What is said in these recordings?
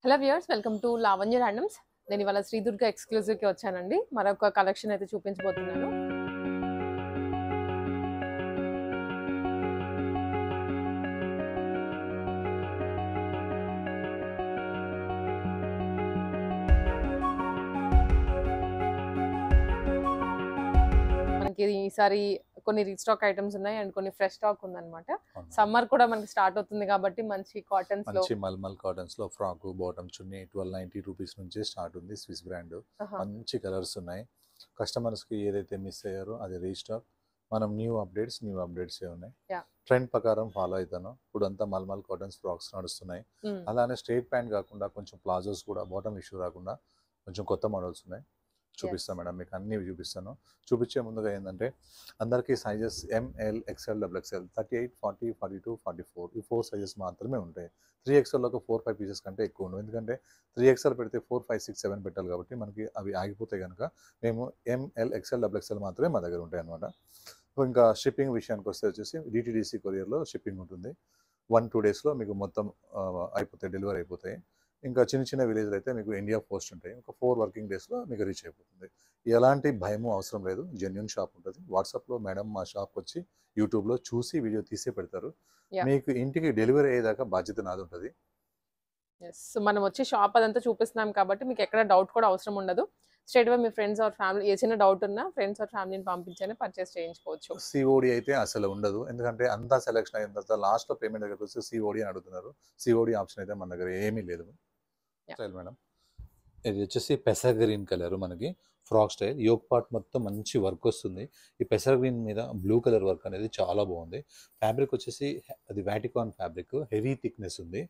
Hello viewers, welcome to Lavanya handlooms. నేను ఇవాళ శ్రీ దుర్గ ఎక్స్క్లూజివ్కి వచ్చానండి. మరొక కలెక్షన్ అయితే చూపించబోతున్నాను. మనకి ఈసారి కొన్ని రీస్టాక్ ఐటమ్స్ ఉన్నాయి అండ్ కొన్ని ఫ్రెష్ స్టాక్ ఉందన్నమాట. సమ్మర్ కూడా మనకి స్టార్ట్ అవుతుంది కాబట్టి మంచి కాటన్స్ లో, మంచి మల్మల్ కాటన్స్ లో ఫ్రాక్ బాటమ్ చున్నీ 1290 రూపీస్ నుంచి స్టార్ట్ ఉంది. స్విస్ బ్రాండ్ మంచి కలర్స్ ఉన్నాయి. కస్టమర్స్ కి ఏదైతే మిస్ అయ్యారో అది రీస్టాక్. మనం న్యూ అప్డేట్స్ ఉన్నాయి. ట్రెండ్ ప్రకారం ఫాలో అవుతాను. ఇప్పుడు అంతా మల్మల్ కాటన్స్ ఫ్రాక్స్ నడుస్తున్నాయి. అలానే స్ట్రైట్ ప్యాంట్ కాకుండా కొంచెం ప్లాజోస్ కూడా బాటమ్ ఇష్యూ రాకుండా కొంచెం కొత్త మోడల్స్ ఉన్నాయి. చూపిస్తాను మేడం, మీకు అన్ని చూపిస్తాను. చూపించే ముందుగా ఏంటంటే అందరికీ sizes M L XL double XL 38, 40, 42, 44 ఈ 4 సైజెస్ మాత్రమే ఉంటాయి. 3XL ఒక 4-5 పీసెస్ కంటే ఎక్కువ ఉండవు. ఎందుకంటే 3XL పెడితే 4, 5, 6, 7 పెట్టాలి కాబట్టి మనకి అవి ఆగిపోతాయి కనుక మేము ఎంఎల్ ఎక్స్ఎల్ డబుల్ ఎక్స్ఎల్ మాత్రమే మా దగ్గర ఉంటాయి అనమాట. ఇంకా షిప్పింగ్ విషయానికి వస్తే వచ్చేసి డిటిడిసి కొరియర్లో షిప్పింగ్ ఉంటుంది. 1-2 డేస్లో మీకు మొత్తం అయిపోతాయి, డెలివరీ అయిపోతాయి. ఇంకా చిన్న చిన్న విలేజ్లో అయితే మీకు ఇండియా పోస్ట్ ఉంటాయి. ఒక 4 వర్కింగ్ డేస్లో మీకు రీచ్ అయిపోతుంది. ఎలాంటి భయము అవసరం లేదు. జెన్యూన్ షాప్ ఉంటుంది. వాట్సాప్లో మేడం మా షాప్ వచ్చి యూట్యూబ్లో చూసి వీడియో తీసే పెడతారు. మీకు ఇంటికి డెలివరీ అయ్యేదాకా బాధ్యత నాది ఉంటుంది. మనం వచ్చి షాప్ అదంతా చూపిస్తున్నాం కాబట్టి మీకు ఎక్కడ డౌట్ కూడా అవసరం ఉండదు. స్ట్రైట్ గా మీ ఫ్రెండ్స్ ఆర్ ఫ్యామిలీ ఏ చిన్న డౌట్ ఉన్నా ఫ్రెండ్స్ ఆర్ ఫ్యామిలీని పంపించని పర్చేస్ చేయించుకోవచ్చు. సిఓడి అయితే అసలు ఉండదు. ఎందుకంటే అంతా సెలెక్షన్ అయిన తర్వాత లాస్ట్లో పేమెంట్ దగ్గర వస్తే సిఓడి అని అడుగుతున్నారు. సిఓడి ఆప్షన్ అయితే మన దగ్గర ఏమీ లేదు. స్టైల్ మేడం, ఇది వచ్చేసి పెసర్ గ్రీన్ కలర్ మనకి ఫ్రాక్ స్టైల్. యోక్ పార్ట్ మొత్తం మంచి వర్క్ వస్తుంది. ఈ పెసర్ గ్రీన్ మీద బ్లూ కలర్ వర్క్ అనేది చాలా బాగుంది. ఫ్యాబ్రిక్ వచ్చేసి అది వాటికాన్ ఫ్యాబ్రిక్, హెవీ థిక్నెస్ ఉంది.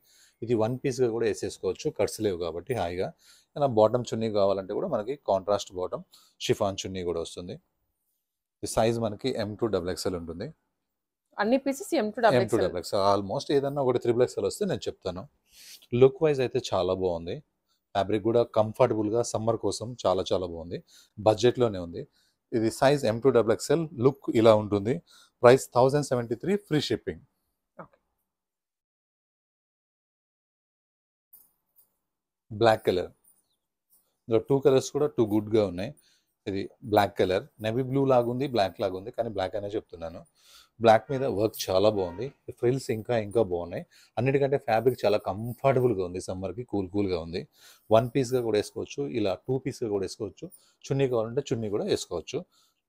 ఇది 1 పీస్గా కూడా వేసేసుకోవచ్చు, కట్స్ లేవు కాబట్టి హాయిగా. ఏదైనా బాటమ్ చున్నీ కావాలంటే కూడా మనకి కాంట్రాస్ట్ బాటమ్ షిఫాన్ చున్నీ కూడా వస్తుంది. ఈ సైజ్ మనకి M2XXL ఉంటుంది. అన్ని పీసెస్ M2XXL. ఆల్మోస్ట్ ఏదన్నా ఒకటి 3XL వస్తే నేను చెప్తాను. లుక్ వైజ్ అయితే చాలా బాగుంది. ఫ్యాబ్రిక్ కూడా కంఫర్టబుల్గా సమ్మర్ కోసం చాలా చాలా బాగుంది. బడ్జెట్లోనే ఉంది. ఇది సైజ్ M2XXL. లుక్ ఇలా ఉంటుంది. Price 1073, free shipping. Black colour, ఇందులో 2 కలర్స్ కూడా 2 గుడ్గా ఉన్నాయి. ఇది బ్లాక్ కలర్, నెవీ బ్లూ లాగుంది, బ్లాక్ లాగుంది, కానీ బ్లాక్ అనే చెప్తున్నాను. బ్లాక్ మీద వర్క్ చాలా బాగుంది. ఫ్రిల్స్ ఇంకా బాగున్నాయి. అన్నిటికంటే ఫ్యాబ్రిక్ చాలా కంఫర్టబుల్గా ఉంది. సమ్మర్కి కూల్గా ఉంది. 1 పీస్గా కూడా వేసుకోవచ్చు, ఇలా 2 పీస్గా కూడా వేసుకోవచ్చు. చున్నీ కావాలంటే చున్నీ కూడా వేసుకోవచ్చు.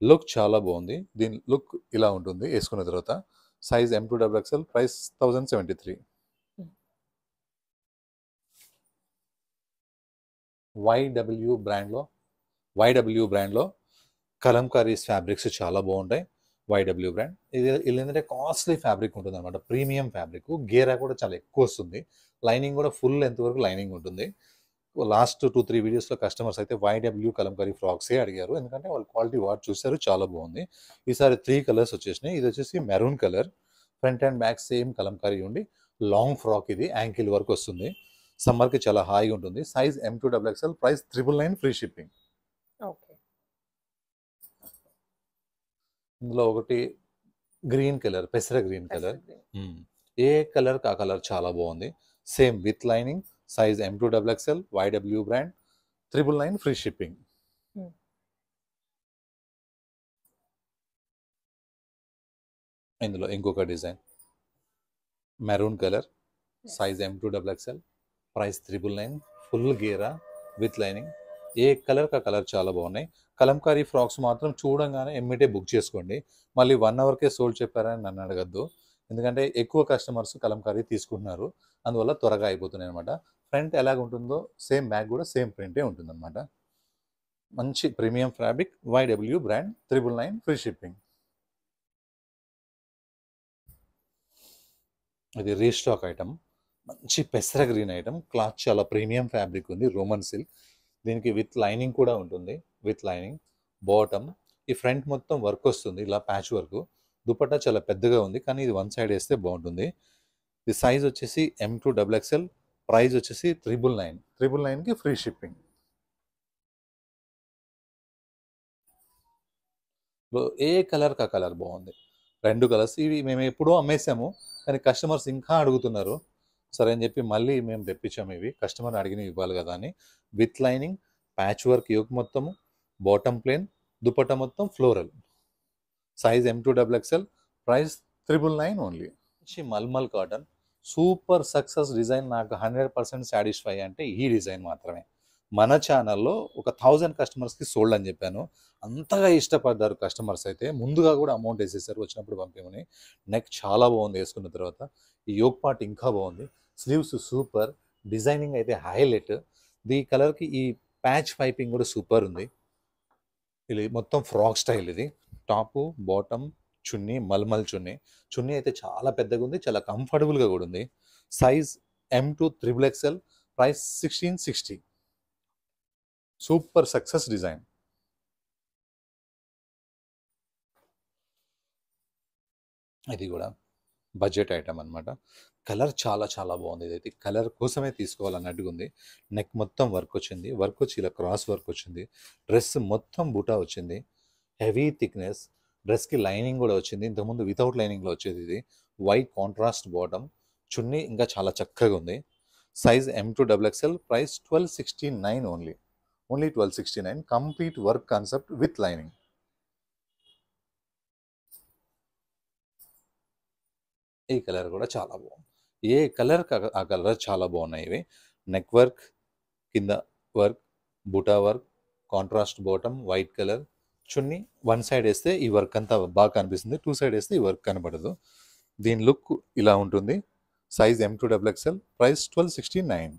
లుక్ చాలా బాగుంది. దీని లుక్ ఇలా ఉంటుంది వేసుకున్న తర్వాత. Size M2XXL. ప్రైస్ 1073. YW బ్రాండ్లో కలంకారీస్ ఫ్యాబ్రిక్స్ చాలా బాగుంటాయి. YW బ్రాండ్ ఇది ఏంటంటే కాస్ట్లీ ఫ్యాబ్రిక్ ఉంటుంది అనమాట. Premium fabric. గేరా కూడా చాలా ఎక్కువ వస్తుంది. లైనింగ్ కూడా ఫుల్ లెంత్ వరకు లైనింగ్ ఉంటుంది. లాస్ట్ 2-3 వీడియోస్లో కస్టమర్స్ అయితే YW కలంకారీ ఫ్రాక్సే అడిగారు. ఎందుకంటే వాళ్ళు క్వాలిటీ వాటి చూసారు, చాలా బాగుంది. ఈసారి 3 కలర్స్ వచ్చేసినాయి. ఇది వచ్చేసి maroon colour. Front and back same Kalamkari ఉండి లాంగ్ ఫ్రాక్. ఇది యాంకిల్ వరకు వస్తుంది. సమ్మర్కి చాలా హాయిగా ఉంటుంది. Size M2XXL. Price 999, free shipping. ఇందులో ఒకటి గ్రీన్ కలర్, పెసర గ్రీన్ కలర్. ఏ కలర్ కా కలర్ చాలా బాగుంది. Same with lining. Size M2XXL. YW brand. 999, free shipping. ఇందులో ఇంకొక design maroon colour. Size M2XXL. Price 999, full గేరా విత్ లైనింగ్. ఏ కలర్ కా కలర్ చాలా బాగున్నాయి. కలంకారీ ఫ్రాక్స్ మాత్రం చూడంగానే ఎమ్మిటే బుక్ చేసుకోండి. మళ్ళీ 1 అవర్కే సోల్డ్ చెప్పారని నన్ను అడగద్దు. ఎందుకంటే ఎక్కువ కస్టమర్స్ కలంకారీ తీసుకుంటున్నారు. అందువల్ల త్వరగా అయిపోతున్నాయి అనమాట. ఫ్రంట్ ఎలాగ ఉంటుందో సేమ్ బ్యాక్ కూడా సేమ్ ప్రింటే ఉంటుంది అనమాట. మంచి premium fabric. YW brand. 999, free shipping. ఇది రీస్టాక్ ఐటమ్. మంచి పెసర గ్రీన్ ఐటమ్. క్లాత్ చాలా ప్రీమియం ఫ్యాబ్రిక్ ఉంది. Roman silk. దీనికి విత్ లైనింగ్ కూడా ఉంటుంది. With lining bottom. ఈ ఫ్రంట్ మొత్తం వర్క్ వస్తుంది, ఇలా ప్యాచ్ వర్క్. దుపట్టా చాలా పెద్దగా ఉంది, కానీ ఇది 1 సైడ్ వేస్తే బాగుంటుంది. ఇది సైజ్ వచ్చేసి M2XXL. ప్రైస్ వచ్చేసి 999. 999కి ఫ్రీ షిప్పింగ్. ఏ కలర్ కా కలర్ బాగుంది. 2 కలర్స్. ఇవి మేము ఎప్పుడో అమ్మేసాము, కానీ కస్టమర్స్ ఇంకా అడుగుతున్నారు. సరే అని చెప్పి మళ్ళీ మేము తెప్పించాము. ఇవి కస్టమర్ అడిగినవి ఇవ్వాలి కదా అని. With lining, patch work yoke మొత్తము, బాటమ్ ప్లేన్, దుపట్టా మొత్తం floral. Size M2XXL, price 999 only. Mulmul cotton super success design. నాకు 100% సాటిస్ఫై అంటే ఈ డిజైన్ మాత్రమే. మన ఛానల్లో ఒక 1000 కస్టమర్స్కి సోల్డ్ అని చెప్పాను. అంతగా ఇష్టపడ్డారు కస్టమర్స్. అయితే ముందుగా కూడా అమౌంట్ వేసేసారు, వచ్చినప్పుడు పంపించమని. నెక్ చాలా బాగుంది వేసుకున్న తర్వాత. ఈ యోక్ పార్ట్ ఇంకా బాగుంది. స్లీవ్స్ సూపర్, డిజైనింగ్ అయితే హైలైట్. ఈ కలర్కి ఈ ప్యాచ్ పైపింగ్ కూడా సూపర్ ఉంది. ఇది మొత్తం ఫ్రాక్ స్టైల్. ఇది టాపు, బాటమ్, చున్నీ మల్మల్ చున్నీ. చున్నీ అయితే చాలా పెద్దగా ఉంది, చాలా కంఫర్టబుల్గా కూడా ఉంది. Size M2XXL, price 1660. Super success design. ఇది కూడా బడ్జెట్ ఐటమ్ అనమాట. కలర్ చాలా చాలా బాగుంది. ఇదైతే కలర్ కోసమే తీసుకోవాలన్నట్టుగా ఉంది. నెక్ మొత్తం వర్క్ వచ్చింది, వర్క్ వచ్చి ఇలా క్రాస్ వర్క్ వచ్చింది. డ్రెస్ మొత్తం బూటా వచ్చింది, హెవీ థిక్నెస్. డ్రెస్కి లైనింగ్ కూడా వచ్చింది. ఇంతకుముందు వితౌట్ లైనింగ్లో వచ్చేది ఇది. వైట్ కాంట్రాస్ట్ బాటమ్, చున్నీ ఇంకా చాలా చక్కగా ఉంది. Size M2XXL, price 1269 only. Only 1269. Complete work concept with lining. ఈ కలర్ కూడా చాలా బాగుంది. ఏ కలర్ ఆ కలర్ చాలా బాగున్నాయి ఇవి. నెక్ వర్క్, కింద వర్క్, బుటా work, contrast bottom, white colour. చున్నీ వన్ సైడ్ వేస్తే ఈ వర్క్ అంతా బాగా కనిపిస్తుంది, టూ సైడ్ వేస్తే ఈ వర్క్ కనబడదు. దీని లుక్ ఇలా ఉంటుంది. Size M2XXL, price 1269.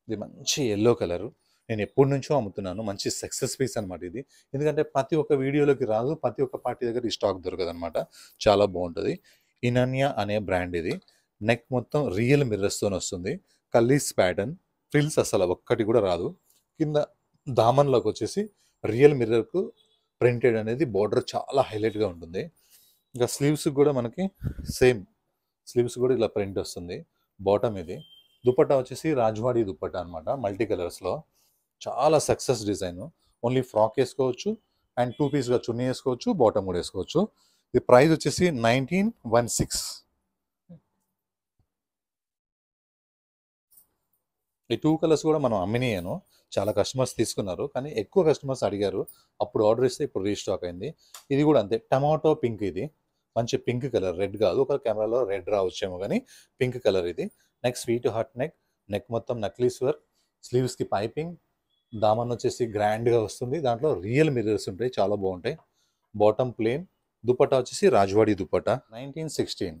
ఇది మంచి ఎల్లో కలరు. నేను ఎప్పటి నుంచో అమ్ముతున్నాను. మంచి సక్సెస్ పీస్ అనమాట ఇది. ఎందుకంటే ప్రతి ఒక్క వీడియోలోకి రాదు, ప్రతి ఒక్క పార్టీ దగ్గర ఈ స్టాక్ దొరకదు అనమాట. చాలా బాగుంటుంది. ఇనన్యా అనే బ్రాండ్ ఇది. నెక్ మొత్తం రియల్ మిర్రర్స్తో వస్తుంది. కల్లీస్ ప్యాటర్న్, ఫ్రిల్స్ అసలు ఒక్కటి కూడా రాదు. కింద దామన్లోకి వచ్చేసి రియల్ మిర్రర్కు ప్రింటెడ్ అనేది బార్డర్ చాలా హైలైట్గా ఉంటుంది. ఇంకా స్లీవ్స్ కూడా మనకి సేమ్ స్లీవ్స్ కూడా ఇలా ప్రింట్ వస్తుంది. బాటమ్ ఇది. దుపట్టా వచ్చేసి రాజ్వాడి దుపట్టా అనమాట, మల్టీ కలర్స్లో. చాలా సక్సెస్ డిజైన్. ఓన్లీ ఫ్రాక్ వేసుకోవచ్చు అండ్ 2 పీస్గా చున్నీ వేసుకోవచ్చు, బాటమ్ కూడా వేసుకోవచ్చు. ఇది ప్రైస్ వచ్చేసి 1916. ఈ 2 కలర్స్ కూడా మనం అమ్మినాయను. చాలా కస్టమర్స్ తీసుకున్నారు, కానీ ఎక్కువ కస్టమర్స్ అడిగారు. అప్పుడు ఆర్డర్ ఇస్తే ఇప్పుడు రీస్టాక్ అయింది. ఇది కూడా అంతే, టమాటో పింక్. ఇది మంచి పింక్ కలర్, రెడ్ కాదు. ఒక కెమెరాలో రెడ్ రావచ్చేమో కానీ పింక్ కలర్ ఇది. Neck sweet heart neck. Neck మొత్తం నక్లీస్ వర్క్, స్లీవ్స్కి పైపింగ్, దామన్ వచ్చేసి గ్రాండ్గా వస్తుంది. దాంట్లో రియల్ మిర్రర్స్ ఉంటాయి, చాలా బాగుంటాయి. బాటమ్ ప్లేన్, దుపట్టా వచ్చేసి రాజ్వాడి దుపట్టా. 1916.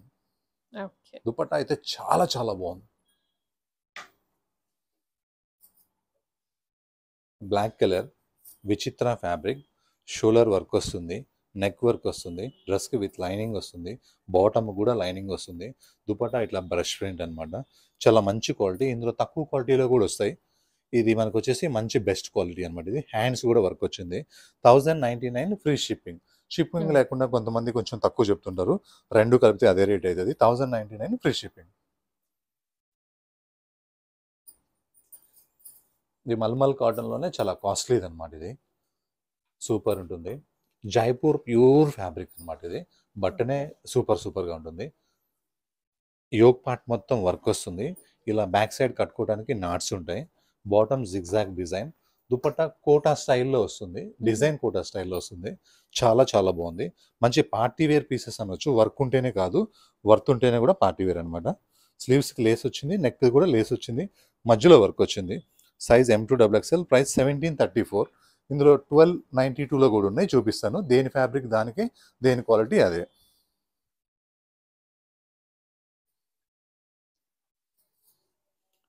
ఓకే. దుపట్టా అయితే చాలా చాలా బాగుంది. బ్లాక్ కలర్, విచిత్ర ఫ్యాబ్రిక్, షోలర్ వర్క్ వస్తుంది, నెక్ వర్క్ వస్తుంది, డ్రెస్కి విత్ లైనింగ్ వస్తుంది, బాటమ్ కూడా లైనింగ్ వస్తుంది. దుపట్టా ఇట్లా బ్రష్ ప్రింట్ అనమాట. చాలా మంచి క్వాలిటీ. ఇందులో తక్కువ క్వాలిటీలో కూడా వస్తాయి. ఇది మనకు వచ్చేసి మంచి బెస్ట్ క్వాలిటీ అనమాట. ఇది హ్యాండ్స్ కూడా వర్క్ వచ్చింది. 1099 ఫ్రీ షిప్పింగ్. షిప్పింగ్ లేకుండా కొంతమంది కొంచెం తక్కువ చెప్తుంటారు, రెండు కలిపితే అదే రేట్ అవుతుంది. 1099 ఫ్రీ షిప్పింగ్. ఇది మల్మల్ కాటన్లోనే చాలా కాస్ట్లీది అనమాట. ఇది సూపర్ ఉంటుంది. జైపూర్ ప్యూర్ ఫ్యాబ్రిక్ అనమాట. ఇది బట్టనే సూపర్గా ఉంటుంది. యోక్ పార్ట్ మొత్తం వర్క్ వస్తుంది. ఇలా బ్యాక్ సైడ్ కట్టుకోవడానికి నాట్స్ ఉంటాయి. Bottom zigzag design. Dupatta Kota స్టైల్లో వస్తుంది, డిజైన్ కోటా స్టైల్లో వస్తుంది. చాలా చాలా బాగుంది. మంచి పార్టీ వేర్ పీసెస్ అనొచ్చు. వర్క్ ఉంటేనే కాదు, వర్త్ ఉంటేనే కూడా పార్టీ వేర్ అనమాట. స్లీవ్స్కి లేస్ వచ్చింది, నెక్ కూడా లేస్ వచ్చింది, మధ్యలో వర్క్ వచ్చింది. Size M2XXL, price 1734. ఇందులో 1292లో కూడా ఉన్నాయి, చూపిస్తాను. దేని ఫ్యాబ్రిక్ దానికి, దేని క్వాలిటీ అదే.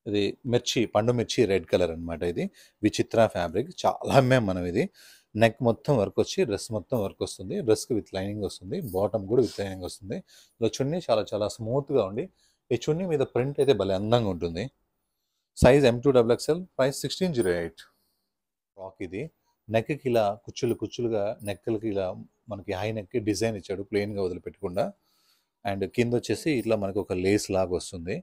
ఇది మిర్చి, పండు మిర్చి రెడ్ కలర్ అనమాట. ఇది విచిత్ర ఫ్యాబ్రిక్, చాలా అమ్మాం మనం. ఇది నెక్ మొత్తం వర్క్ వచ్చి డ్రెస్ మొత్తం వర్క్ వస్తుంది. డ్రెస్కి విత్ లైనింగ్ వస్తుంది, బాటమ్ కూడా విత్ లైనింగ్ వస్తుంది. ఇలా చున్నీ చాలా చాలా స్మూత్గా ఉండి, ఈ చున్నీ మీద ప్రింట్ అయితే భలే అందంగా ఉంటుంది. Size M2XXL, price 1608. ఫ్రాక్ ఇది. నెక్కి ఇలా కుచ్చులుగా నెక్కలకి ఇలా మనకి హై నెక్కి డిజైన్ ఇచ్చాడు, ప్లెయిన్గా వదిలిపెట్టకుండా. అండ్ కింద వచ్చేసి ఇట్లా మనకు ఒక లేస్ లాగా వస్తుంది.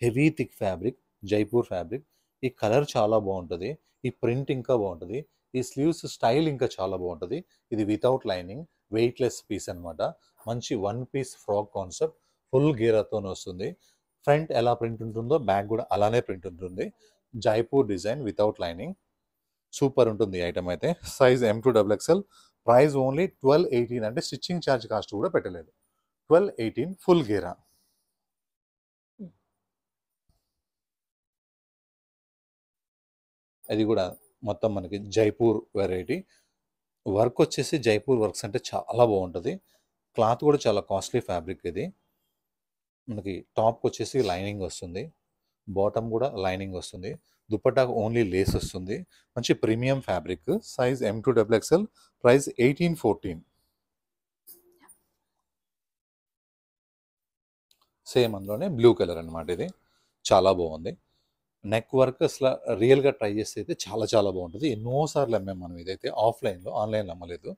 Heavy thick fabric, Jaipur fabric. ఈ కలర్ చాలా బాగుంటుంది, ఈ ప్రింట్ ఇంకా బాగుంటుంది, ఈ స్లీవ్స్ స్టైల్ ఇంకా చాలా బాగుంటుంది. ఇది వితౌట్ లైనింగ్, వెయిట్లెస్ పీస్ అనమాట. మంచి one piece frock concept, full గేరాతో వస్తుంది. ఫ్రంట్ ఎలా ప్రింట్ ఉంటుందో బ్యాక్ కూడా అలానే ప్రింట్ ఉంటుంది. Jaipur design without lining, super ఉంటుంది ఈ ఐటమ్ అయితే. సైజ్ M2XXL, ప్రైస్ ఓన్లీ 1218, అంటే స్టిచ్చింగ్ ఛార్జ్ కాస్ట్ కూడా పెట్టలేదు. 1218 ఫుల్ గేరా. అది కూడా మొత్తం మనకి జైపూర్ వెరైటీ. వర్క్ వచ్చేసి జైపూర్ వర్క్స్ అంటే చాలా బాగుంటుంది. క్లాత్ కూడా చాలా కాస్ట్లీ ఫ్యాబ్రిక్ ఇది. మనకి టాప్కి వచ్చేసి లైనింగ్ వస్తుంది, బాటమ్ కూడా లైనింగ్ వస్తుంది, దుపట్టాకు ఓన్లీ లేస్ వస్తుంది. మంచి premium fabric. Size M2XXL, price 1814. Same అందులోనే బ్లూ కలర్ అనమాట. ఇది చాలా బాగుంది. నెక్ వర్క్ అసలు రియల్గా ట్రై చేస్తే అయితే చాలా చాలా బాగుంటుంది. ఎన్నోసార్లు అమ్మాం మనం ఇదైతే ఆఫ్లైన్లో, ఆన్లైన్లో అమ్మలేదు.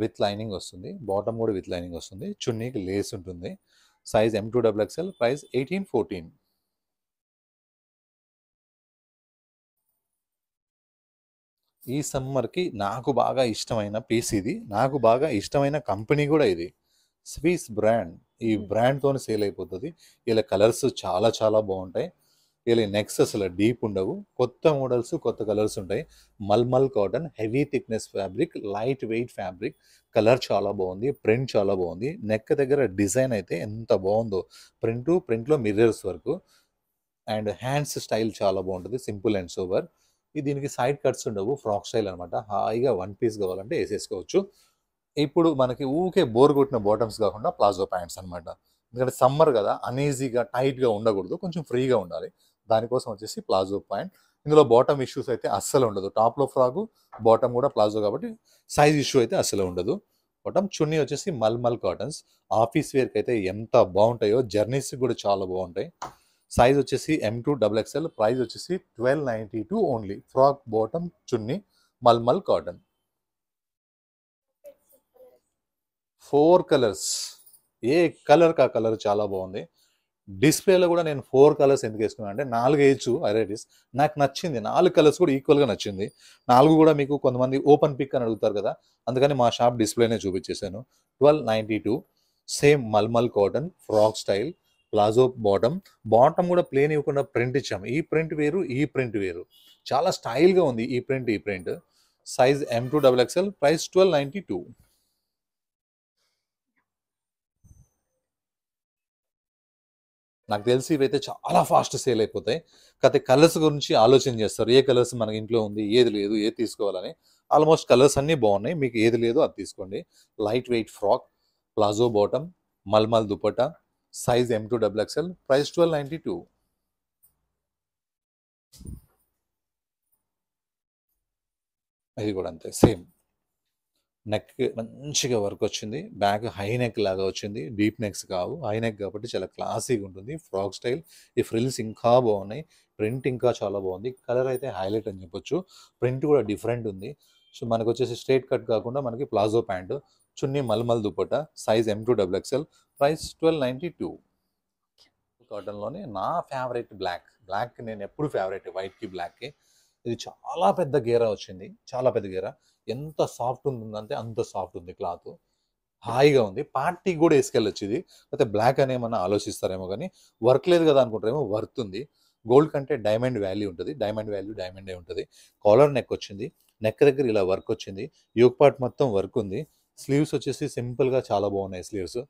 విత్ లైనింగ్ వస్తుంది, బాటమ్ కూడా విత్ లైనింగ్ వస్తుంది, చున్నీకి లేస్ ఉంటుంది. Size M2XXL, price 1814. ఈ సమ్మర్కి నాకు బాగా ఇష్టమైన పీస్ ఇది, నాకు బాగా ఇష్టమైన కంపెనీ కూడా ఇది. Swiss brand. ఈ బ్రాండ్తో సేల్ అయిపోతుంది. ఇలా కలర్స్ చాలా చాలా బాగుంటాయి. ఇలా నెక్స్ట్ అసలు డీప్ ఉండవు, కొత్త మోడల్స్ కొత్త కలర్స్ ఉంటాయి. Mulmul cotton, heavy thickness fabric, light weight fabric. Colour చాలా బాగుంది, ప్రింట్ చాలా బాగుంది. నెక్ దగ్గర డిజైన్ అయితే ఎంత బాగుందో, ప్రింట్లో మిర్రర్స్ వరకు. అండ్ హ్యాండ్స్ స్టైల్ చాలా బాగుంటుంది, సింపుల్ అండ్ సోబర్. దీనికి సైడ్ కట్స్ ఉండవు, ఫ్రాక్ స్టైల్ అనమాట. హాయిగా వన్ పీస్ కావాలంటే వేసేసుకోవచ్చు. ఇప్పుడు మనకి ఊకే బోర్ కొట్టిన బాటమ్స్ కాకుండా ప్లాజో ప్యాంట్స్ అనమాట. ఎందుకంటే సమ్మర్ కదా, అనీజీగా టైట్గా ఉండకూడదు, కొంచెం ఫ్రీగా ఉండాలి. దానికోసం వచ్చేసి ప్లాజో ప్యాంట్. ఇందులో బాటమ్ ఇష్యూస్ అయితే అస్సలు ఉండదు. టాప్లో ఫ్రాకు, బాటమ్ కూడా ప్లాజో కాబట్టి సైజ్ ఇష్యూ అయితే అస్సలు ఉండదు. బాటమ్ చున్నీ వచ్చేసి మల్మల్ కాటన్స్. ఆఫీస్ వేర్కి అయితే ఎంత బాగుంటాయో, జర్నీస్కి కూడా చాలా బాగుంటాయి. సైజ్ వచ్చేసి M2XXL, ప్రైస్ వచ్చేసి 1292 ఓన్లీ. ఫ్రాక్, బాటమ్, చున్నీ, మల్మల్ కాటన్. 4 కలర్స్, ఏ కలర్ కా కలర్ చాలా బాగుంది. డిస్ప్లేలో కూడా నేను 4 కలర్స్ ఎందుకు వేసుకున్నాను అంటే 4 వేయచ్చు వెరైటీస్. నాకు నచ్చింది 4 కలర్స్ కూడా ఈక్వల్గా నచ్చింది. 4 కూడా మీకు కొంతమంది ఓపెన్ పిక్ అని అడుగుతారు కదా, అందుకని మా షాప్ డిస్ప్లేనే చూపించేశాను. 1292. సేమ్ మల్మల్ cotton, frock style, palazzo bottom కూడా ప్లేన్ ఇవ్వకుండా ప్రింట్ ఇచ్చాము. ఈ ప్రింట్ వేరు, ఈ ప్రింట్ వేరు, చాలా స్టైల్గా ఉంది ఈ ప్రింట్. Size M2XXL, price 1292. నాకు తెలిసి ఇవైతే చాలా ఫాస్ట్ సేల్ అయిపోతాయి. కాకపోతే కలర్స్ గురించి ఆలోచన చేస్తారు, ఏ కలర్స్ మన ఇంట్లో ఉంది, ఏది లేదు, ఏది తీసుకోవాలని. ఆల్మోస్ట్ కలర్స్ అన్నీ బాగున్నాయి, మీకు ఏది లేదో అది తీసుకోండి. Light weight frock, palazzo bottom, mulmul dupatta. Size M2XXL, price 1292. ఇది కూడా అంతే, సేమ్. నెక్ మంచిగా వర్క్ వచ్చింది, బ్యాక్ హై నెక్ లాగా వచ్చింది. డీప్ నెక్స్ కావు, హై నెక్ కాబట్టి చాలా క్లాసీగా ఉంటుంది. Frock style. ఈ ఫ్రిల్స్ ఇంకా బాగున్నాయి, ప్రింట్ ఇంకా చాలా బాగుంది. కలర్ అయితే హైలైట్ అని చెప్పొచ్చు. ప్రింట్ కూడా డిఫరెంట్ ఉంది. సో మనకు వచ్చేసి స్ట్రేట్ కట్ కాకుండా మనకి ప్లాజో ప్యాంటు, చున్నీ మల్మల్ దుపట్టా. Size M2XXL, price 1292. కాటన్లోనే నా ఫేవరెట్ బ్లాక్ నేను ఎప్పుడు ఫేవరెట్, వైట్కి బ్లాక్కి. ఇది చాలా పెద్ద గేరా వచ్చింది, చాలా పెద్ద గేరా. ఎంత సాఫ్ట్ ఉంటుందంటే అంత సాఫ్ట్ ఉంది క్లాత్, హాయిగా ఉంది. పార్టీకి కూడా వేసుకెళ్ళొచ్చు ఇది. అయితే బ్లాక్ అని ఏమన్నా ఆలోచిస్తారేమో, కానీ వర్క్ లేదు కదా అనుకుంటారేమో, వర్త్ ఉంది. గోల్డ్ కంటే డైమండ్ వాల్యూ ఉంటుంది, డైమండ్ వాల్యూ డైమండే ఉంటుంది. కాలర్ నెక్ వచ్చింది, నెక్ దగ్గర ఇలా వర్క్ వచ్చింది, యోక్ పార్ట్ మొత్తం వర్క్ ఉంది. స్లీవ్స్ వచ్చేసి సింపుల్గా చాలా బాగున్నాయి స్లీవ్స్.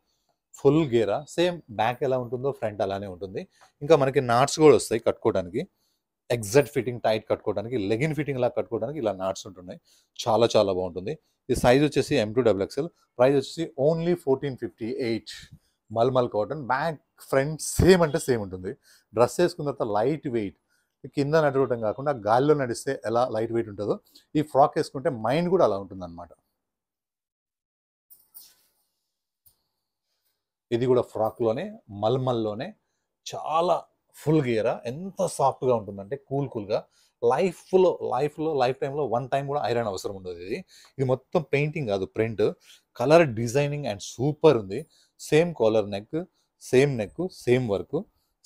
ఫుల్ గేరా, సేమ్ బ్యాక్ ఎలా ఉంటుందో ఫ్రంట్ అలానే ఉంటుంది. ఇంకా మనకి నాట్స్ కూడా వస్తాయి కట్టుకోవడానికి, ఎగ్జాక్ట్ ఫిట్టింగ్ టైట్ కట్టుకోవడానికి, లెగిన్ ఫిట్టింగ్ లాగా కట్టుకోవడానికి ఇలా నాట్స్ ఉంటున్నాయి. చాలా చాలా బాగుంటుంది. ఈ సైజ్ వచ్చేసి M2XXL, ప్రైస్ వచ్చేసి only 1458. Mulmul cotton, back front same అంటే సేమ్ ఉంటుంది. డ్రెస్ వేసుకున్న తర్వాత లైట్ వెయిట్, కింద నడవడం కాకుండా గాలిలో నడిస్తే ఎలా లైట్ వెయిట్ ఉంటుందో, ఈ ఫ్రాక్ వేసుకుంటే మైండ్ కూడా అలా ఉంటుంది అనమాట. ఇది కూడా ఫ్రాక్లోనే, మల్మల్లోనే, చాలా ఫుల్ గేరా. ఎంత సాఫ్ట్గా ఉంటుందంటే కూల్గా. లైఫ్ టైంలో వన్ టైం కూడా ఐరన్ అవసరం ఉండదు. ఇది మొత్తం పెయింటింగ్ కాదు, print. Colour designing and super ఉంది. Same collar neck, same work.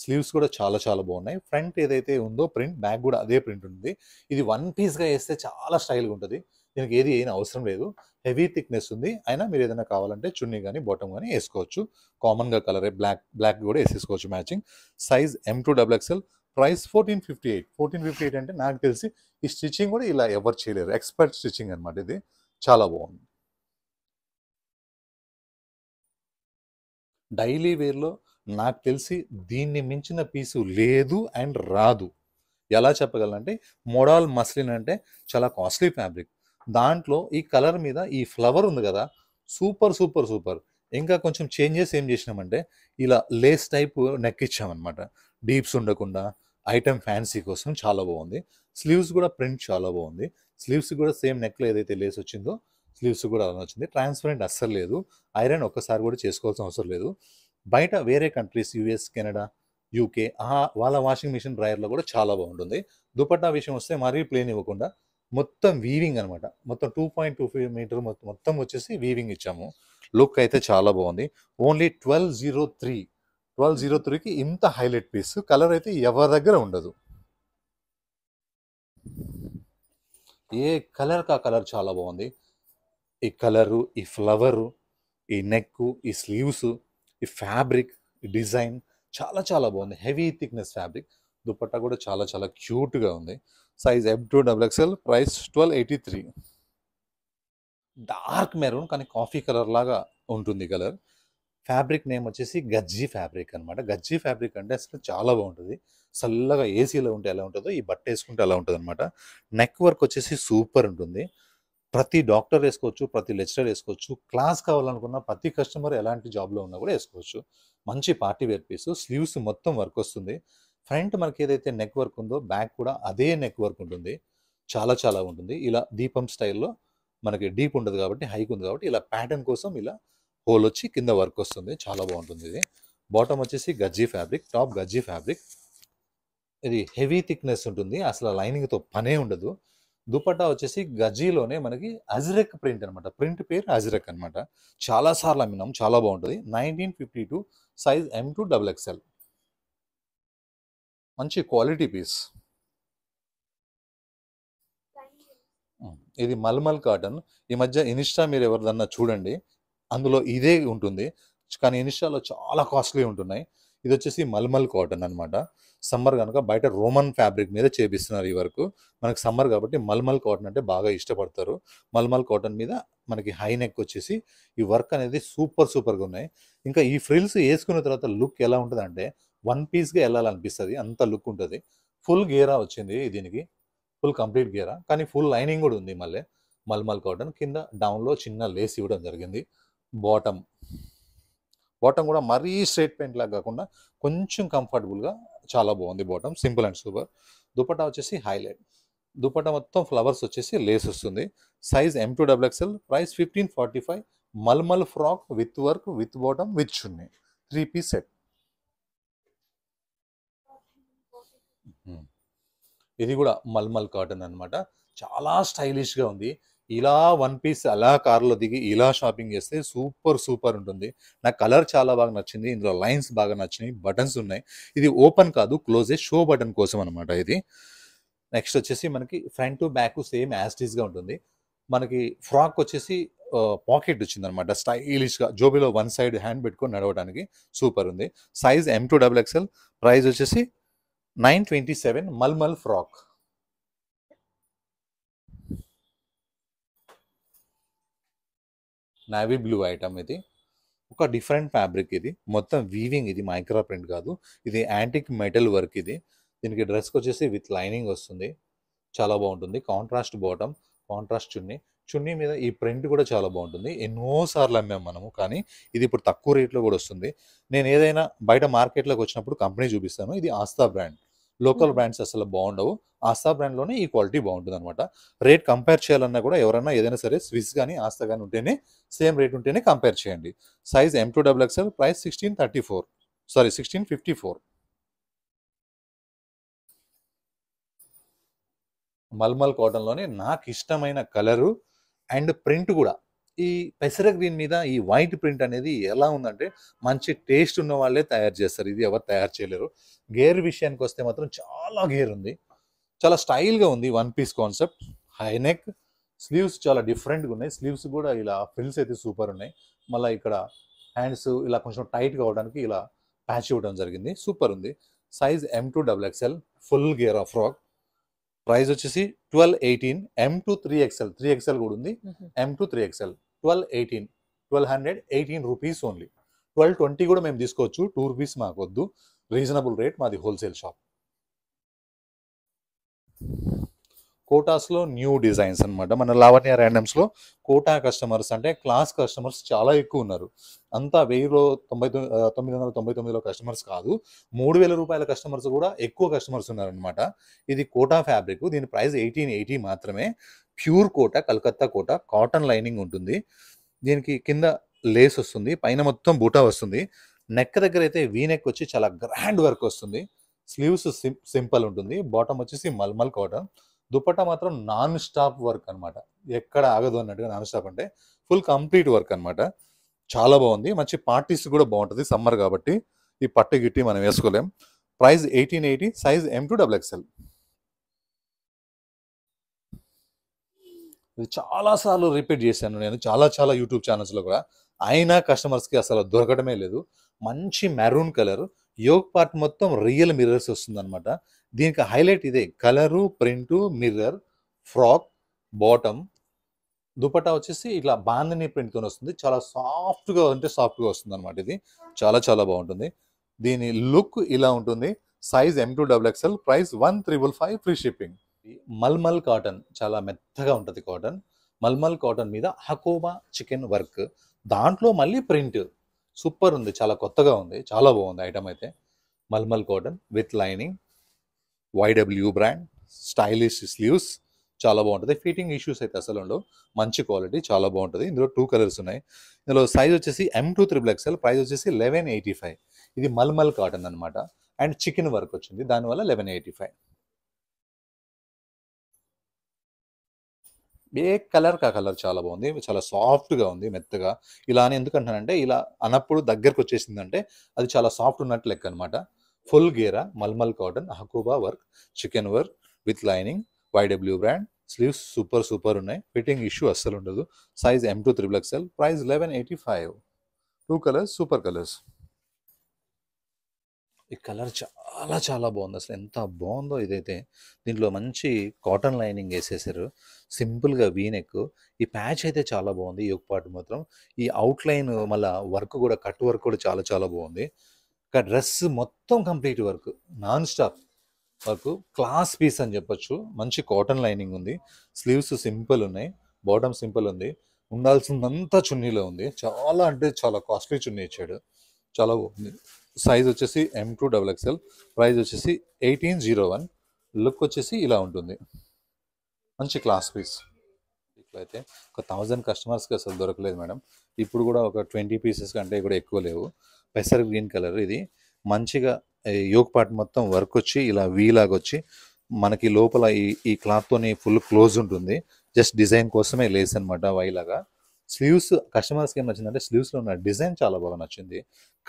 Sleeves కూడా చాలా చాలా బాగున్నాయి. ఫ్రంట్ ఏదైతే ఉందో ప్రింట్, బ్యాక్ కూడా అదే ప్రింట్ ఉంది. ఇది వన్ పీస్గా వేస్తే చాలా స్టైల్గా ఉంటుంది. దీనికి ఏది ఏం అవసరం లేదు. హెవీ థిక్నెస్ ఉంది. అయినా మీరు ఏదైనా కావాలంటే చున్నీ కానీ బాటమ్ కానీ వేసుకోవచ్చు. కామన్గా కలరే బ్లాక్ కూడా వేసేసుకోవచ్చు మ్యాచింగ్. Size M2XXL, price 1458. 1458 అంటే నాకు తెలిసి ఈ స్టిచ్చింగ్ కూడా ఇలా ఎవరు చేయలేరు. ఎక్స్పర్ట్ స్టిచ్చింగ్ అనమాట ఇది. చాలా బాగుంది. డైలీ వేర్లో నాకు తెలిసి దీన్ని మించిన పీసు లేదు అండ్ రాదు. ఎలా చెప్పగలనంటే మోడాల్ మస్లిన్ అంటే చాలా కాస్ట్లీ ఫ్యాబ్రిక్. దాంట్లో ఈ కలర్ మీద ఈ ఫ్లవర్ ఉంది కదా, సూపర్ సూపర్ సూపర్. ఇంకా కొంచెం చేంజెస్ ఏం చేసినామంటే ఇలా లేస్ టైప్ నెక్ ఇచ్చామన్నమాట. డీప్స్ ఉండకుండా ఐటమ్ ఫ్యాన్సీ కోసం చాలా బాగుంది. స్లీవ్స్ కూడా ప్రింట్ చాలా బాగుంది. స్లీవ్స్ కూడా సేమ్ నెక్లో ఏదైతే లేస్ వచ్చిందో స్లీవ్స్ కూడా అలా వచ్చింది. ట్రాన్స్పరెంట్ అస్సలు లేదు. ఐరన్ ఒక్కసారి కూడా చేసుకోవాల్సిన అవసరం లేదు. బయట వేరే కంట్రీస్ యూఎస్, కెనడా, యూకే వాళ్ళ వాషింగ్ మిషన్ డ్రైయర్లో కూడా చాలా బాగుంటుంది. దుపట్టా విషయం వస్తే మరీ ప్లేన్ ఇవ్వకుండా మొత్తం వీవింగ్ అనమాట. మొత్తం 2.25 మీటర్ మొత్తం వచ్చేసి వీవింగ్ ఇచ్చాము. లుక్ అయితే చాలా బాగుంది. ఓన్లీ 1203కి ఇంత హైలైట్ పీస్. కలర్ అయితే ఎవరి దగ్గర ఉండదు. ఏ కలర్ కా కలర్ చాలా బాగుంది. ఈ కలరు, ఈ ఫ్లవరు, ఈ నెక్, ఈ స్లీవ్స్, ఈ ఫ్యాబ్రిక్, ఈ డిజైన్ చాలా చాలా బాగుంది. Heavy thickness fabric. దుపట్టా కూడా చాలా చాలా క్యూట్గా ఉంది. Size M2XXL, price 1283. Dark maroon కానీ కాఫీ కలర్ లాగా ఉంటుంది కలర్. ఫ్యాబ్రిక్ నేమ్ వచ్చేసి గజ్జీ ఫ్యాబ్రిక్ అనమాట. గజ్జీ ఫ్యాబ్రిక్ అంటే అసలు చాలా బాగుంటుంది. చల్లగా ఏసీలో ఉంటే ఎలా ఉంటుందో ఈ బట్ట వేసుకుంటే అలా ఉంటుంది అనమాట. నెక్ వర్క్ వచ్చేసి సూపర్ ఉంటుంది. ప్రతి డాక్టర్ వేసుకోవచ్చు, ప్రతి లెక్చరర్ వేసుకోవచ్చు. క్లాస్ కావాలనుకున్న ప్రతి కస్టమర్ ఎలాంటి జాబ్లో ఉన్నా కూడా వేసుకోవచ్చు. మంచి పార్టీ వేర్ పీస్. స్లీవ్స్ మొత్తం వర్క్ వస్తుంది. ఫ్రంట్ మనకి ఏదైతే నెక్ వర్క్ ఉందో బ్యాక్ కూడా అదే నెక్ వర్క్ ఉంటుంది. చాలా చాలా ఉంటుంది. ఇలా దీపం స్టైల్లో మనకి డీప్ ఉండదు కాబట్టి, హైక్ ఉంది కాబట్టి ఇలా ప్యాటర్న్ కోసం ఇలా హోల్ వచ్చి కింద వర్క్ వస్తుంది. చాలా బాగుంటుంది ఇది. బాటమ్ వచ్చేసి గజ్జీ ఫ్యాబ్రిక్, టాప్ గజ్జీ ఫ్యాబ్రిక్. ఇది హెవీ థిక్నెస్ ఉంటుంది. అసలు లైనింగ్తో పనే ఉండదు. దుపట్టా వచ్చేసి గజ్జీలోనే మనకి అజ్రక్ ప్రింట్ అనమాట. ప్రింట్ పేరు అజ్రక్ అనమాట. చాలా సార్లు అమ్మినాం. చాలా బాగుంటుంది. 1952, సైజ్ M2XXL. మంచి క్వాలిటీ పీస్. ఇది మల్మల్ కాటన్. ఈ మధ్య ఇన్స్టా మీరు ఎవరిదన్నా చూడండి, అందులో ఇదే ఉంటుంది. కానీ ఇన్స్టాలో చాలా కాస్ట్లీ ఉంటున్నాయి. ఇది వచ్చేసి మల్మల్ కాటన్ అనమాట. సమ్మర్ కనుక బయట రోమన్ ఫ్యాబ్రిక్ మీద చేపిస్తున్నారు ఈ వరకు. మనకు సమ్మర్ కాబట్టి మల్మల్ కాటన్ అంటే బాగా ఇష్టపడతారు. మల్మల్ కాటన్ మీద మనకి హై నెక్ వచ్చేసి ఈ వర్క్ అనేది సూపర్ సూపర్గా ఉన్నాయి. ఇంకా ఈ ఫ్రిల్స్ వేసుకున్న తర్వాత లుక్ ఎలా ఉంటుంది అంటే వన్ పీస్గా వెళ్ళాలనిపిస్తుంది. అంత లుక్ ఉంటుంది. ఫుల్ గేరా వచ్చింది దీనికి. ఫుల్ కంప్లీట్ గేరా కానీ ఫుల్ లైనింగ్ కూడా ఉంది. మళ్ళీ మల్మల్ కాటన్ కింద డౌన్లో చిన్న లేస్ ఇవ్వడం జరిగింది. బాటమ్ కూడా మరీ స్ట్రైట్ పెయింట్ లాగా కాకుండా కొంచెం కంఫర్టబుల్గా చాలా బాగుంది. Bottom simple and super. Dupatta వచ్చేసి హైలైట్. దుపట్టా మొత్తం ఫ్లవర్స్ వచ్చేసి లేస్ వస్తుంది. Size M2XXL, price 1545. Mulmul frock with work, with bottom, with chunni, 3 piece set. ఇది కూడా మల్మల్ కాటన్ అనమాట. చాలా స్టైలిష్గా ఉంది. ఇలా వన్ పీస్ అలా కార్లో దిగి ఇలా షాపింగ్ చేస్తే సూపర్ సూపర్ ఉంటుంది. నాకు కలర్ చాలా బాగా నచ్చింది. ఇందులో లైన్స్ బాగా నచ్చినాయి. బటన్స్ ఉన్నాయి. ఇది ఓపెన్ కాదు, క్లోజే, షో బటన్ కోసం అనమాట ఇది. నెక్స్ట్ వచ్చేసి మనకి ఫ్రంట్ టు బ్యాక్ సేమ్ యాస్టీస్గా ఉంటుంది. మనకి ఫ్రాక్ వచ్చేసి పాకెట్ వచ్చింది అనమాట. స్టైలిష్గా జోబీలో వన్ సైడ్ హ్యాండ్ పెట్టుకొని నడవడానికి సూపర్ ఉంది. సైజ్ M2XXL, ప్రైస్ వచ్చేసి 927. Mulmul frock. Navy blue item ఇది. ఒక డిఫరెంట్ ఫ్యాబ్రిక్ ఇది. మొత్తం వీవింగ్. ఇది మైక్రా ప్రింట్ కాదు, ఇది యాంటిక్ మెటల్ వర్క్. ఇది దీనికి డ్రెస్కి వచ్చేసి విత్ లైనింగ్ వస్తుంది. చాలా బాగుంటుంది. కాంట్రాస్ట్ బాటమ్, కాంట్రాస్ట్ చున్నీ మీద ఈ ప్రింట్ కూడా చాలా బాగుంటుంది. ఎన్నోసార్లు అమ్మాము మనము, కానీ ఇది ఇప్పుడు తక్కువ రేట్లో కూడా వస్తుంది. నేను ఏదైనా బయట మార్కెట్లోకి వచ్చినప్పుడు కంపెనీ చూపిస్తాను. ఇది ఆస్థా బ్రాండ్. లోకల్ బ్రాండ్స్ అసలు బాగుండవు. ఆస్థా బ్రాండ్లోనే ఈ క్వాలిటీ బాగుంటుంది అనమాట. రేట్ కంపేర్ చేయాలన్నా కూడా ఎవరైనా ఏదైనా సరే స్విస్ కానీ ఆస్థా కానీ ఉంటేనే, సేమ్ రేట్ ఉంటేనే కంపేర్ చేయండి. Size M2XXL, price 1654. మల్మల్ కాటన్లోనే నాకు ఇష్టమైన కలరు అండ్ ప్రింట్ కూడా. ఈ పెసర గ్రీన్ మీద ఈ వైట్ ప్రింట్ అనేది ఎలా ఉందంటే మంచి టేస్ట్ ఉన్న వాళ్ళే తయారు చేస్తారు. ఇది ఎవరు తయారు చేయలేరు. గేర్ విషయానికి వస్తే మాత్రం చాలా గేర్ ఉంది. చాలా స్టైల్గా ఉంది. One piece concept, high neck, sleeves చాలా డిఫరెంట్గా ఉన్నాయి. స్లీవ్స్ కూడా ఇలా ఫ్రిల్స్ అయితే సూపర్ ఉన్నాయి. మళ్ళీ ఇక్కడ హ్యాండ్స్ ఇలా కొంచెం టైట్గా అవడానికి ఇలా ప్యాచ్ ఇవ్వడం జరిగింది. సూపర్ ఉంది. Size M2XXL full gear of frock. Price వచ్చేసి 1218. M2 3XL 3XL కూడా ఉంది. M2 3XL 1218 rupees only. 1220 కూడా మేము తీసుకోవచ్చు. 2 రూపీస్ మాకు వద్దు. రీజనబుల్ రేట్, మాది హోల్సేల్ షాప్. కోటాస్లో న్యూ డిజైన్స్ అనమాట. మన లావణ్య ర్యాండమ్స్లో కోటా కస్టమర్స్ అంటే క్లాస్ కస్టమర్స్ చాలా ఎక్కువ ఉన్నారు. అంతా 999లో కస్టమర్స్ కాదు, 3000 రూపాయల కస్టమర్స్ కూడా ఎక్కువ కస్టమర్స్ ఉన్నారనమాట. ఇది కోటా ఫ్యాబ్రిక్. దీని ప్రైస్ 1880 మాత్రమే. Pure Kota, Calcutta Kota, cotton lining ఉంటుంది. దీనికి కింద లేస్ వస్తుంది, పైన మొత్తం బూటా వస్తుంది. నెక్ దగ్గర అయితే వీ నెక్ వచ్చి చాలా గ్రాండ్ వర్క్ వస్తుంది. స్లీవ్స్ సింపుల్ ఉంటుంది. బాటమ్ వచ్చేసి మల్మల్ కాటన్. దుపట్టా మాత్రం నాన్ స్టాప్ వర్క్ అనమాట. ఎక్కడ ఆగదు అన్నట్టుగా నాన్ స్టాప్ అంటే ఫుల్ కంప్లీట్ వర్క్ అనమాట. చాలా బాగుంది. మంచి పార్టీస్ కూడా బాగుంటుంది. సమ్మర్ కాబట్టి ఈ పట్టు గిట్టి మనం వేసుకోలేం. ప్రైస్ 1880. Size M2XXL. ఇది చాలాసార్లు రిపీట్ చేశాను నేను చాలా యూట్యూబ్ ఛానల్స్లో కూడా. అయినా కస్టమర్స్కి అసలు దొరకడమే లేదు. మంచి మెరూన్ కలర్, యోగ్ పార్ట్ మొత్తం రియల్ మిర్రర్స్ వస్తుంది అనమాట. దీనికి హైలైట్ ఇదే, colour, print, mirror, frock, bottom. Dupatta వచ్చేసి ఇట్లా బాందని ప్రింట్తో వస్తుంది. చాలా సాఫ్ట్గా వస్తుంది అనమాట. ఇది చాలా బాగుంటుంది. దీని లుక్ ఇలా ఉంటుంది. Size M2XXL. Price 1555 free shipping. Mulmul cotton చాలా మెత్తగా ఉంటుంది. కాటన్ మల్మల్ కాటన్ మీద హకోబా చికెన్ వర్క్, దాంట్లో మళ్ళీ ప్రింట్. సూపర్ ఉంది. చాలా కొత్తగా ఉంది. చాలా బాగుంది ఐటమ్ అయితే. Mulmul cotton with lining, YW brand, stylish sleeves. చాలా బాగుంటుంది. ఫిట్టింగ్ ఇష్యూస్ అయితే అసలు ఉండవు. మంచి క్వాలిటీ, చాలా బాగుంటుంది. ఇందులో 2 కలర్స్ ఉన్నాయి. ఇందులో సైజ్ వచ్చేసి M2XXL. ప్రైస్ వచ్చేసి 1185. ఇది మల్మల్ కాటన్ అనమాట. అండ్ చికెన్ వర్క్ వచ్చింది, దానివల్ల 1185. ఏ కలర్ కా కలర్ చాలా బాగుంది. చాలా సాఫ్ట్గా ఉంది, మెత్తగా. ఇలా అని ఎందుకంటానంటే, ఇలా అన్నప్పుడు దగ్గరకు వచ్చేసిందంటే అది చాలా సాఫ్ట్ ఉన్నట్టు లెక్క అనమాట. ఫుల్ గేరా, మల్మల్ కాటన్, హకోబా work, chikan work with lining, YW brand. Sleeves super ఉన్నాయి. ఫిట్టింగ్ ఇష్యూ అస్సలు ఉండదు. Size M2XXL. Price 1185. 2 colours, super colours. ఈ కలర్ చాలా బాగుంది. అసలు ఎంత బాగుందో ఇదైతే. దీంట్లో మంచి కాటన్ లైనింగ్ వేసేసారు. సింపుల్గా వీనెక్. ఈ ప్యాచ్ అయితే చాలా బాగుంది. యోగ్ పార్ట్ మాత్రం ఈ అవుట్లైన్ మళ్ళీ వర్క్ కూడా, కట్ వర్క్ కూడా చాలా బాగుంది. ఇక డ్రెస్ మొత్తం complete work, non stop work. Class piece అని చెప్పొచ్చు. మంచి కాటన్ లైనింగ్ ఉంది. స్లీవ్స్ సింపుల్ ఉన్నాయి, బాటమ్ సింపుల్ ఉంది. ఉండాల్సిందంతా చున్నీలో ఉంది. చాలా అంటే చాలా కాస్ట్లీ చున్నీ ఇచ్చాడు. చాలా బాగుంది. సైజ్ వచ్చేసి M2XXL. ప్రైస్ వచ్చేసి 1801. లుక్ వచ్చేసి ఇలా ఉంటుంది. మంచి క్లాస్ పీస్. ఇట్లయితే ఒక 1000 కస్టమర్స్కి అసలు దొరకలేదు మేడం. ఇప్పుడు కూడా ఒక 20 పీసెస్ కంటే కూడా ఎక్కువ లేవు. పెసర్ గ్రీన్ కలర్. ఇది మంచిగా యోగ్ పార్ట్ మొత్తం వర్క్ వచ్చి ఇలా వీలాగా వచ్చి మనకి లోపల ఈ క్లాత్తోని ఫుల్ క్లోజ్ ఉంటుంది. జస్ట్ డిజైన్ కోసమే లేస్ అనమాట, వైలాగా. స్లీవ్స్ కస్టమర్స్కి ఏం నచ్చిందంటే, స్లీవ్స్లో ఉన్న డిజైన్ చాలా బాగా నచ్చింది.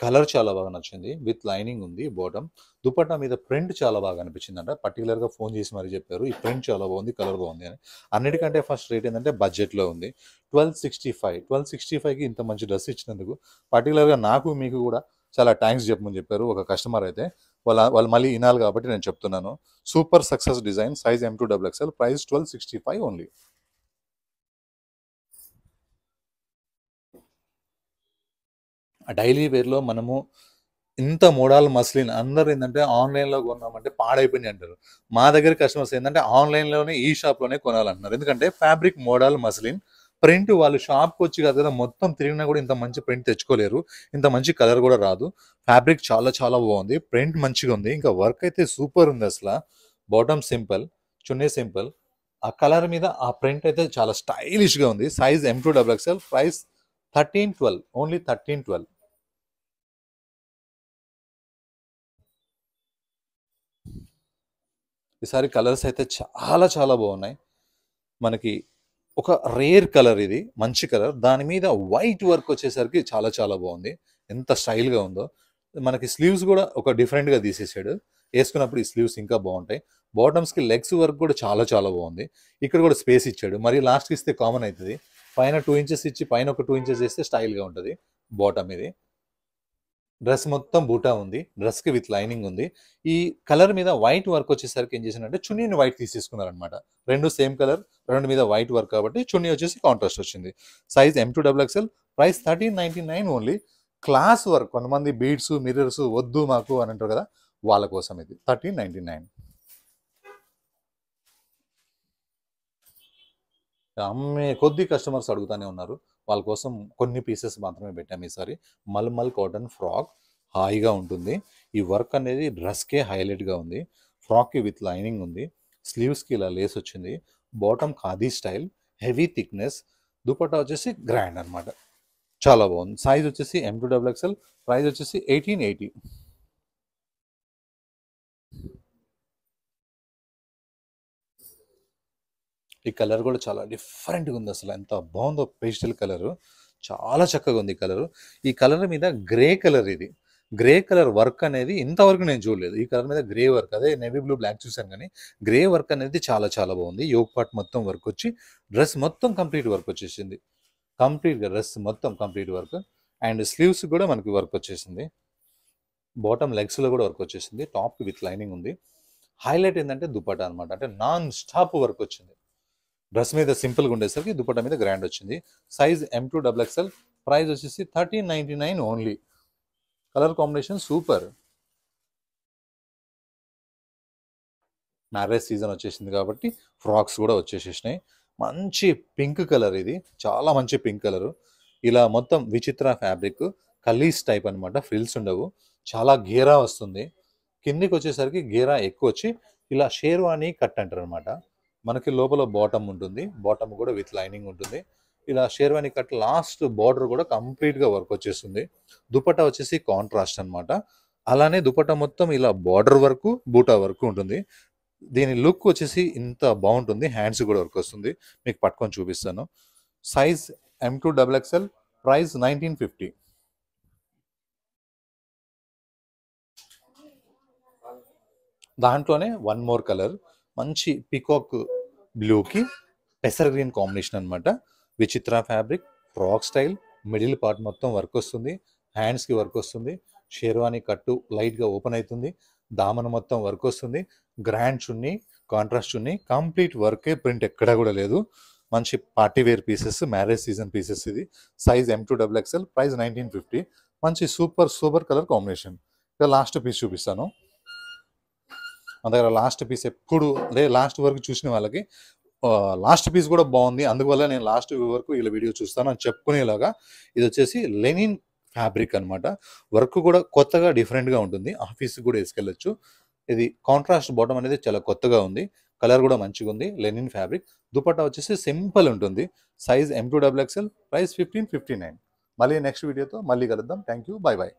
కలర్ చాలా బాగా నచ్చింది. విత్ లైనింగ్ ఉంది బాటమ్. దుపట్టా మీద ప్రింట్ చాలా బాగా అనిపించింది అంట. పర్టికులర్గా ఫోన్ చేసి మరీ చెప్పారు, ఈ ప్రింట్ చాలా బాగుంది, కలర్ బాగుంది అని. అన్నిటికంటే ఫస్ట్ రేట్ ఏంటంటే బడ్జెట్లో ఉంది. 1265కి ఇంత మంచి డ్రెస్ ఇచ్చినందుకు పర్టికులర్గా నాకు మీకు కూడా చాలా థ్యాంక్స్ చెప్పమని చెప్పారు ఒక కస్టమర్ అయితే. వాళ్ళు మళ్ళీ వినాలి కాబట్టి నేను చెప్తున్నాను. Super success design. Size M2XXL. Price 1265 only. Daily వేర్లో మనము ఇంత మోడల్ మస్లిన్ అందరూ ఏంటంటే ఆన్లైన్లో కొన్నామంటే పాడైపోయింది అంటారు. మా దగ్గర కస్టమర్స్ ఏంటంటే ఆన్లైన్లోనే, ఈ షాప్లోనే కొనాలంటున్నారు. ఎందుకంటే ఫ్యాబ్రిక్ మోడల్ మస్లిన్ ప్రింట్ వాళ్ళు షాప్కి వచ్చి కాదు కదా, మొత్తం తిరిగినా కూడా ఇంత మంచి ప్రింట్ తెచ్చుకోలేరు. ఇంత మంచి కలర్ కూడా రాదు. ఫ్యాబ్రిక్ చాలా బాగుంది. ప్రింట్ మంచిగా ఉంది. ఇంకా వర్క్ అయితే సూపర్ ఉంది అసలు. బాటమ్ సింపుల్, చున్నీ సింపుల్. ఆ కలర్ మీద ఆ ప్రింట్ అయితే చాలా స్టైలిష్గా ఉంది. Size M2XXL. ప్రైస్ 1312. ఓన్లీ 1312. ఈసారి కలర్స్ అయితే చాలా బాగున్నాయి. మనకి ఒక రేర్ కలర్, ఇది మంచి కలర్. దాని మీద వైట్ వర్క్ వచ్చేసరికి చాలా బాగుంది. ఎంత స్టైల్గా ఉందో. మనకి స్లీవ్స్ కూడా ఒక డిఫరెంట్గా తీసేసాడు. వేసుకున్నప్పుడు ఈ స్లీవ్స్ ఇంకా బాగుంటాయి. బాటమ్స్కి లెగ్స్ వర్క్ కూడా చాలా చాలా బాగుంది. ఇక్కడ కూడా స్పేస్ ఇచ్చాడు. మరి లాస్ట్కి ఇస్తే కామన్ అవుతుంది. పైన 2 ఇంచెస్ ఇచ్చి పైన ఒక 2 ఇంచెస్ వేస్తే స్టైల్గా ఉంటుంది బాటమ్. ఇది డ్రెస్ మొత్తం బూటా ఉంది. డ్రెస్కి విత్ లైనింగ్ ఉంది. ఈ కలర్ మీద వైట్ వర్క్ వచ్చేసరికి ఏం చేశానంటే చున్నీని వైట్ తీసేసుకున్నారనమాట. రెండు సేమ్ కలర్, రెండు మీద వైట్ వర్క్ కాబట్టి చున్నీ వచ్చేసి కాంట్రాస్ట్ వచ్చింది. Size M2XXL, price 1399 only. Class work, కొంతమంది బీడ్స్ మిర్రర్స్ వద్దు మాకు అని అంటారు కదా, వాళ్ళ కోసం ఇది 1399. అమ్మే కొద్ది కస్టమర్స్ అడుగుతానే ఉన్నారు, వాళ్ళ కోసం కొన్ని పీసెస్ మాత్రమే పెట్టాము ఈసారి. మల్మల్ కాటన్ ఫ్రాక్, హాయిగా ఉంటుంది. ఈ వర్క్ అనేది డ్రెస్కే హైలైట్గా ఉంది. ఫ్రాక్కి విత్ లైనింగ్ ఉంది. స్లీవ్స్కి ఇలా లేస్ వచ్చింది. Bottom khadi style, heavy thickness. Dupatta వచ్చేసి గ్రాండ్ అనమాట, చాలా బాగుంది. సైజ్ వచ్చేసి M2XXL, ప్రైస్ వచ్చేసి 1880. ఈ కలర్ కూడా చాలా డిఫరెంట్గా ఉంది. అసలు ఎంత బాగుందో, పేస్టల్ కలరు, చాలా చక్కగా ఉంది ఈ కలరు. ఈ కలర్ మీద గ్రే కలర్, ఇది గ్రే కలర్ వర్క్ అనేది ఇంతవరకు నేను చూడలేదు. ఈ కలర్ మీద గ్రే వర్క్, అదే నేవీ బ్లూ బ్లాక్ చూసాను కానీ గ్రే వర్క్ అనేది చాలా చాలా బాగుంది. యోగ్ పార్ట్ మొత్తం వర్క్ వచ్చి డ్రెస్ మొత్తం కంప్లీట్ వర్క్ వచ్చేసింది. కంప్లీట్గా డ్రెస్ మొత్తం కంప్లీట్ వర్క్. అండ్ స్లీవ్స్ కూడా మనకి వర్క్ వచ్చేసింది. బాటమ్ లెగ్స్లో కూడా వర్క్ వచ్చేసింది. టాప్కి విత్ లైనింగ్ ఉంది. హైలైట్ ఏంటంటే దుపట్టా అనమాట, అంటే నాన్ స్టాప్ వర్క్ వచ్చింది. డ్రెస్ మీద సింపుల్గా ఉండేసరికి దుపట్టా మీద గ్రాండ్ వచ్చింది. సైజ్ M2XXL, ప్రైస్ వచ్చేసి 1399 only. Colour combination super. Marriage season వచ్చేసింది కాబట్టి ఫ్రాక్స్ కూడా వచ్చేసేసినాయి. మంచి పింక్ కలర్, ఇది చాలా మంచి పింక్ కలరు. ఇలా మొత్తం విచిత్ర ఫ్యాబ్రిక్, కలీస్ టైప్ అనమాట, ఫ్రిల్స్ ఉండవు, చాలా గేరా వస్తుంది. కిందికి వచ్చేసరికి గేరా ఎక్కువ వచ్చి ఇలా షేర్వానీ కట్ అంటారు అనమాట. మనకి లోపల బాటమ్ ఉంటుంది, బాటమ్ కూడా విత్ లైనింగ్ ఉంటుంది. ఇలా షేర్వానీ కట్, లాస్ట్ బార్డర్ కూడా కంప్లీట్గా వర్క్ వచ్చేస్తుంది. దుపట్టా వచ్చేసి కాంట్రాస్ట్ అనమాట. అలానే దుపట్టా మొత్తం ఇలా బార్డర్ వరకు బూటా వరకు ఉంటుంది. దీని లుక్ వచ్చేసి ఇంత బాగుంటుంది. హ్యాండ్స్ కూడా వర్క్ వస్తుంది. మీకు పట్టుకొని చూపిస్తాను. Size M2XXL, price 1950. దాంట్లోనే వన్ మోర్ కలర్, మంచి పికాక్ బ్లూకి పెసర్ గ్రీన్ కాంబినేషన్ అనమాట. విచిత్ర fabric, frock style, middle part మొత్తం వర్క్ వస్తుంది. హ్యాండ్స్కి వర్క్ వస్తుంది. షేర్వానీ కట్టు లైట్గా ఓపెన్ అవుతుంది. దామన మొత్తం వర్క్ వస్తుంది. Grand chunni, contrast chunni, complete వర్కే, ప్రింట్ ఎక్కడా కూడా లేదు. మంచి party wear pieces, marriage season pieces. ఇది సైజ్ M2XXL, ప్రైస్ 1950. మంచి సూపర్ కలర్ కాంబినేషన్. ఇక లాస్ట్ పీస్ చూపిస్తాను. మన దగ్గర లాస్ట్ పీస్ ఎప్పుడు లాస్ట్ వరకు చూసిన వాళ్ళకి లాస్ట్ పీస్ కూడా బాగుంది, అందువల్ల నేను లాస్ట్ వరకు ఇలా వీడియో చూస్తాను అని చెప్పుకునేలాగా. ఇది వచ్చేసి లెనిన్ ఫ్యాబ్రిక్ అనమాట. వర్క్ కూడా కొత్తగా డిఫరెంట్గా ఉంటుంది, ఆఫీస్కి కూడా వేసుకెళ్ళచ్చు. ఇది కాంట్రాస్ట్ బాటమ్ అనేది చాలా కొత్తగా ఉంది. కలర్ కూడా మంచిగా ఉంది. Linen fabric. దుపట్టా వచ్చేసి సింపుల్ ఉంటుంది. Size M2XXL, price 1559. మళ్ళీ నెక్స్ట్ వీడియోతో మళ్ళీ కలుద్దాం. Thank you, by by.